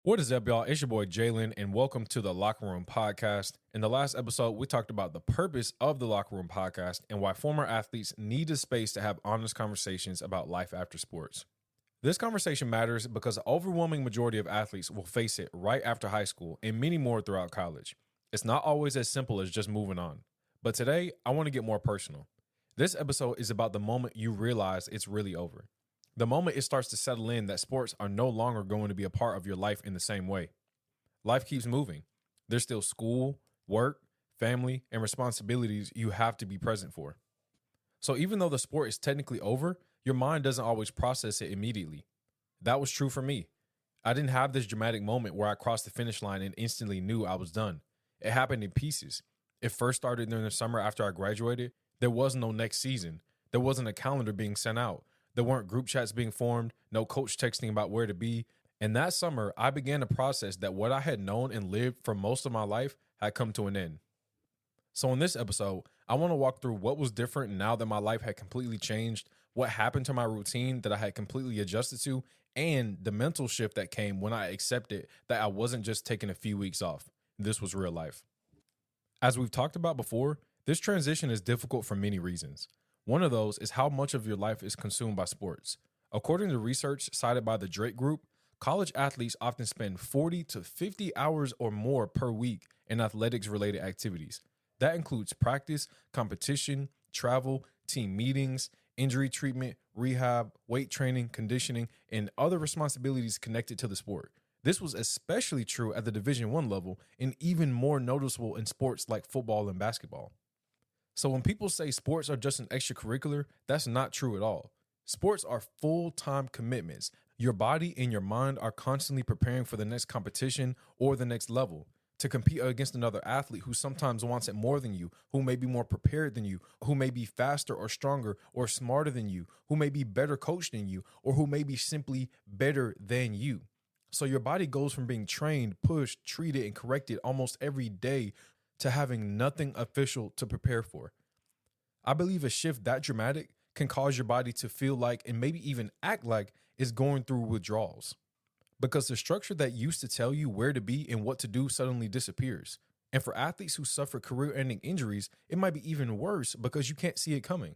What is up, y'all? It's your boy Jalen, and welcome to the Locker Room Podcast. In the last episode, we talked about the purpose of the Locker Room Podcast and why former athletes need a space to have honest conversations about life after sports. This conversation matters because the overwhelming majority of athletes will face it right after high school and many more throughout college. It's not always as simple as just moving on. But today, I want to get more personal. This episode is about the moment you realize it's really over. The moment it starts to settle in that sports are no longer going to be a part of your life in the same way. Life keeps moving. There's still school, work, family, and responsibilities you have to be present for. So even though the sport is technically over, your mind doesn't always process it immediately. That was true for me. I didn't have this dramatic moment where I crossed the finish line and instantly knew I was done. It happened in pieces. It first started during the summer after I graduated. There was no next season. There wasn't a calendar being sent out. There weren't group chats being formed, no coach texting about where to be. And that summer, I began to process that what I had known and lived for most of my life had come to an end. So in this episode, I want to walk through what was different now that my life had completely changed, what happened to my routine that I had completely adjusted to, and the mental shift that came when I accepted that I wasn't just taking a few weeks off. This was real life. As we've talked about before, this transition is difficult for many reasons. One of those is how much of your life is consumed by sports. According to research cited by the Drake Group, college athletes often spend 40 to 50 hours or more per week in athletics-related activities. That includes practice, competition, travel, team meetings, injury treatment, rehab, weight training, conditioning, and other responsibilities connected to the sport. This was especially true at the Division I level and even more noticeable in sports like football and basketball. So when people say sports are just an extracurricular, that's not true at all. Sports are full-time commitments. Your body and your mind are constantly preparing for the next competition or the next level. To compete against another athlete who sometimes wants it more than you, who may be more prepared than you, who may be faster or stronger or smarter than you, who may be better coached than you, or who may be simply better than you. So your body goes from being trained, pushed, treated, and corrected almost every day to having nothing official to prepare for. I believe a shift that dramatic can cause your body to feel like and maybe even act like it's going through withdrawals. Because the structure that used to tell you where to be and what to do suddenly disappears. And for athletes who suffer career-ending injuries, it might be even worse because you can't see it coming.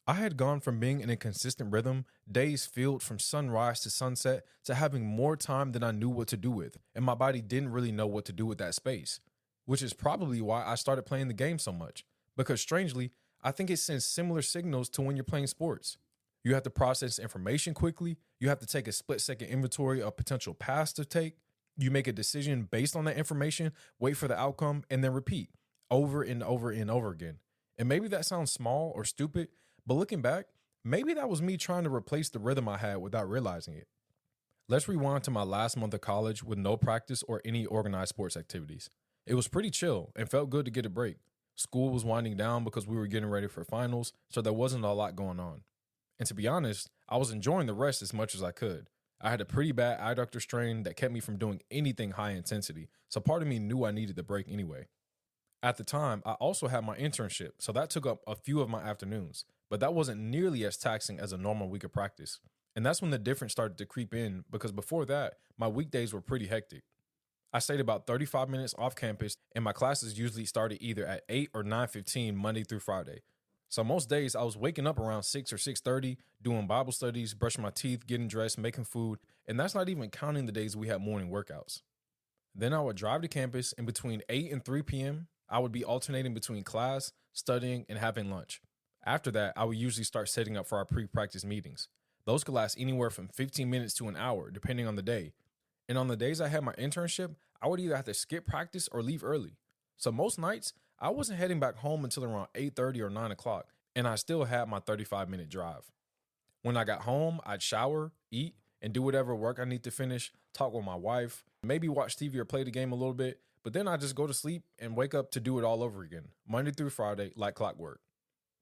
I had gone from being in a consistent rhythm, days filled from sunrise to sunset, to having more time than I knew what to do with, and my body didn't really know what to do with that space. Which is probably why I started playing the game so much. Because strangely, I think it sends similar signals to when you're playing sports. You have to process information quickly. You have to take a split-second inventory of potential paths to take. You make a decision based on that information, wait for the outcome, and then repeat over and over and over again. And maybe that sounds small or stupid, but looking back, maybe that was me trying to replace the rhythm I had without realizing it. Let's rewind to my last month of college with no practice or any organized sports activities. It was pretty chill and felt good to get a break. School was winding down because we were getting ready for finals, so there wasn't a lot going on. And to be honest, I was enjoying the rest as much as I could. I had a pretty bad adductor strain that kept me from doing anything high intensity, so part of me knew I needed the break anyway. At the time, I also had my internship, so that took up a few of my afternoons, but that wasn't nearly as taxing as a normal week of practice. And that's when the difference started to creep in, because before that, my weekdays were pretty hectic. I stayed about 35 minutes off campus, and my classes usually started either at 8 or 9:15 Monday through Friday. So most days I was waking up around 6 or 6:30, doing Bible studies, brushing my teeth, getting dressed, making food, and that's not even counting the days we had morning workouts. Then I would drive to campus, and between 8 and 3 p.m., I would be alternating between class, studying, and having lunch. After that, I would usually start setting up for our pre-practice meetings. Those could last anywhere from 15 minutes to an hour, depending on the day. And on the days I had my internship, I would either have to skip practice or leave early. So most nights, I wasn't heading back home until around 8:30 or 9 o'clock, and I still had my 35-minute drive. When I got home, I'd shower, eat, and do whatever work I need to finish, talk with my wife, maybe watch TV or play the game a little bit, but then I'd just go to sleep and wake up to do it all over again, Monday through Friday, like clockwork.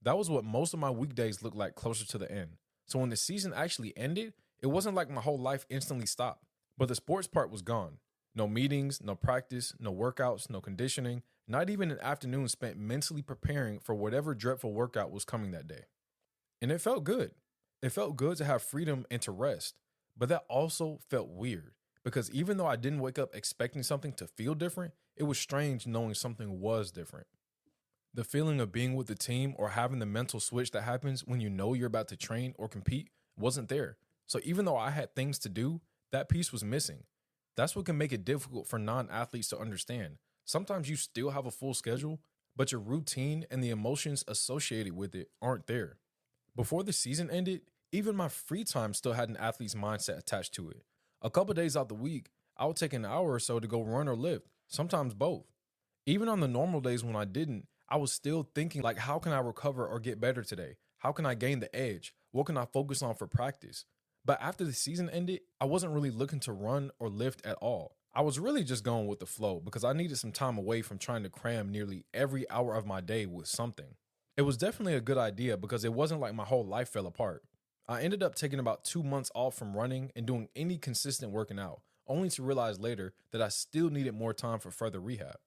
That was what most of my weekdays looked like closer to the end. So when the season actually ended, it wasn't like my whole life instantly stopped. But the sports part was gone. No meetings, no practice, no workouts, no conditioning, not even an afternoon spent mentally preparing for whatever dreadful workout was coming that day. And it felt good. It felt good to have freedom and to rest. But that also felt weird because even though I didn't wake up expecting something to feel different, it was strange knowing something was different. The feeling of being with the team or having the mental switch that happens when you know you're about to train or compete wasn't there. So even though I had things to do, that piece was missing. That's what can make it difficult for non-athletes to understand. Sometimes you still have a full schedule, but your routine and the emotions associated with it aren't there. Before the season ended, even my free time still had an athlete's mindset attached to it. A couple days out the week, I would take an hour or so to go run or lift, sometimes both. Even on the normal days when I didn't, I was still thinking like, how can I recover or get better today? How can I gain the edge? What can I focus on for practice? But after the season ended, I wasn't really looking to run or lift at all. I was really just going with the flow because I needed some time away from trying to cram nearly every hour of my day with something. It was definitely a good idea because it wasn't like my whole life fell apart. I ended up taking about 2 months off from running and doing any consistent working out, only to realize later that I still needed more time for further rehab.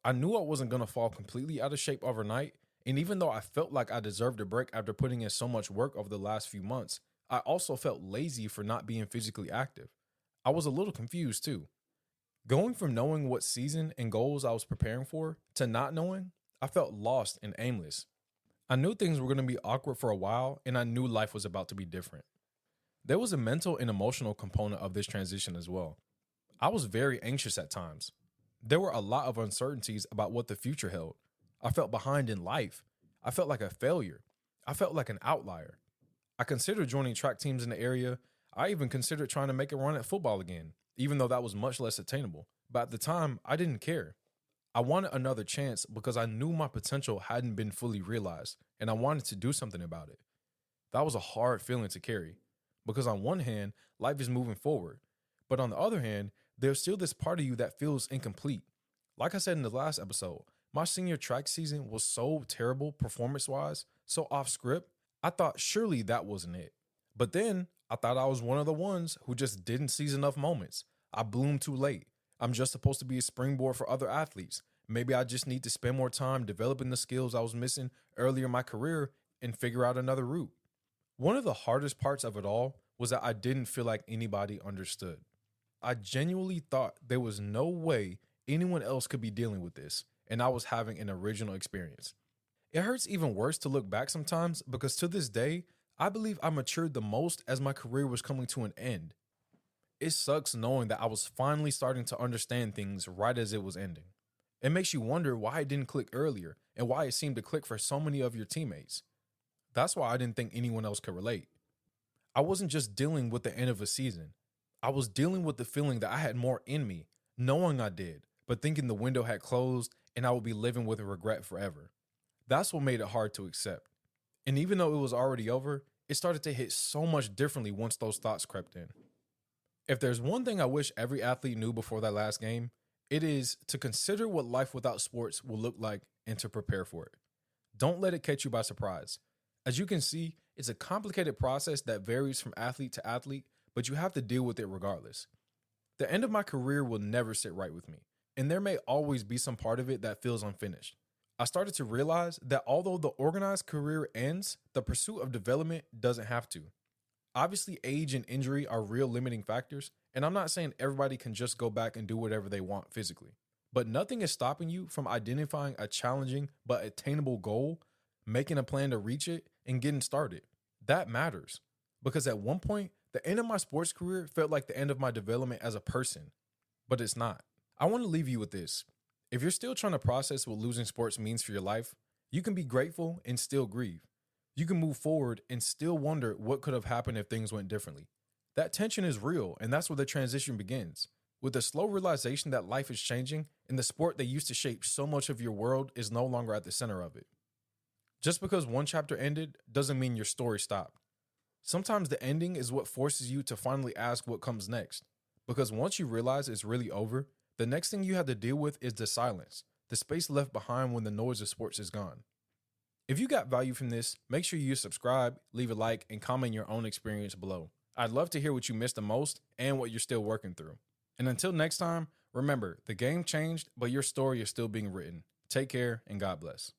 I knew I wasn't going to fall completely out of shape overnight, and even though I felt like I deserved a break after putting in so much work over the last few months, I also felt lazy for not being physically active. I was a little confused too. Going from knowing what season and goals I was preparing for to not knowing, I felt lost and aimless. I knew things were going to be awkward for a while, and I knew life was about to be different. There was a mental and emotional component of this transition as well. I was very anxious at times. There were a lot of uncertainties about what the future held. I felt behind in life. I felt like a failure. I felt like an outlier. I considered joining track teams in the area. I even considered trying to make a run at football again, even though that was much less attainable. But at the time, I didn't care. I wanted another chance because I knew my potential hadn't been fully realized, and I wanted to do something about it. That was a hard feeling to carry, because on one hand, life is moving forward, but on the other hand, there's still this part of you that feels incomplete. Like I said in the last episode, my senior track season was so terrible performance-wise, so off script, I thought surely that wasn't it. But then, I thought I was one of the ones who just didn't seize enough moments. I bloomed too late. I'm just supposed to be a springboard for other athletes. Maybe I just need to spend more time developing the skills I was missing earlier in my career and figure out another route. One of the hardest parts of it all was that I didn't feel like anybody understood. I genuinely thought there was no way anyone else could be dealing with this, and I was having an original experience. It hurts even worse to look back sometimes because to this day, I believe I matured the most as my career was coming to an end. It sucks knowing that I was finally starting to understand things right as it was ending. It makes you wonder why it didn't click earlier and why it seemed to click for so many of your teammates. That's why I didn't think anyone else could relate. I wasn't just dealing with the end of a season. I was dealing with the feeling that I had more in me, knowing I did, but thinking the window had closed and I would be living with regret forever. That's what made it hard to accept. And even though it was already over, it started to hit so much differently once those thoughts crept in. If there's one thing I wish every athlete knew before that last game, it is to consider what life without sports will look like and to prepare for it. Don't let it catch you by surprise. As you can see, it's a complicated process that varies from athlete to athlete, but you have to deal with it regardless. The end of my career will never sit right with me, and there may always be some part of it that feels unfinished. I started to realize that although the organized career ends, the pursuit of development doesn't have to. Obviously, age and injury are real limiting factors, and I'm not saying everybody can just go back and do whatever they want physically. But nothing is stopping you from identifying a challenging but attainable goal, making a plan to reach it, and getting started. That matters, because at one point, the end of my sports career felt like the end of my development as a person, but it's not. I want to leave you with this. If you're still trying to process what losing sports means for your life, you can be grateful and still grieve. You can move forward and still wonder what could have happened if things went differently. That tension is real, and that's where the transition begins. With the slow realization that life is changing and the sport that used to shape so much of your world is no longer at the center of it. Just because one chapter ended doesn't mean your story stopped. Sometimes the ending is what forces you to finally ask what comes next. Because once you realize it's really over, the next thing you have to deal with is the silence, the space left behind when the noise of sports is gone. If you got value from this, make sure you subscribe, leave a like, and comment your own experience below. I'd love to hear what you missed the most and what you're still working through. And until next time, remember, the game changed, but your story is still being written. Take care and God bless.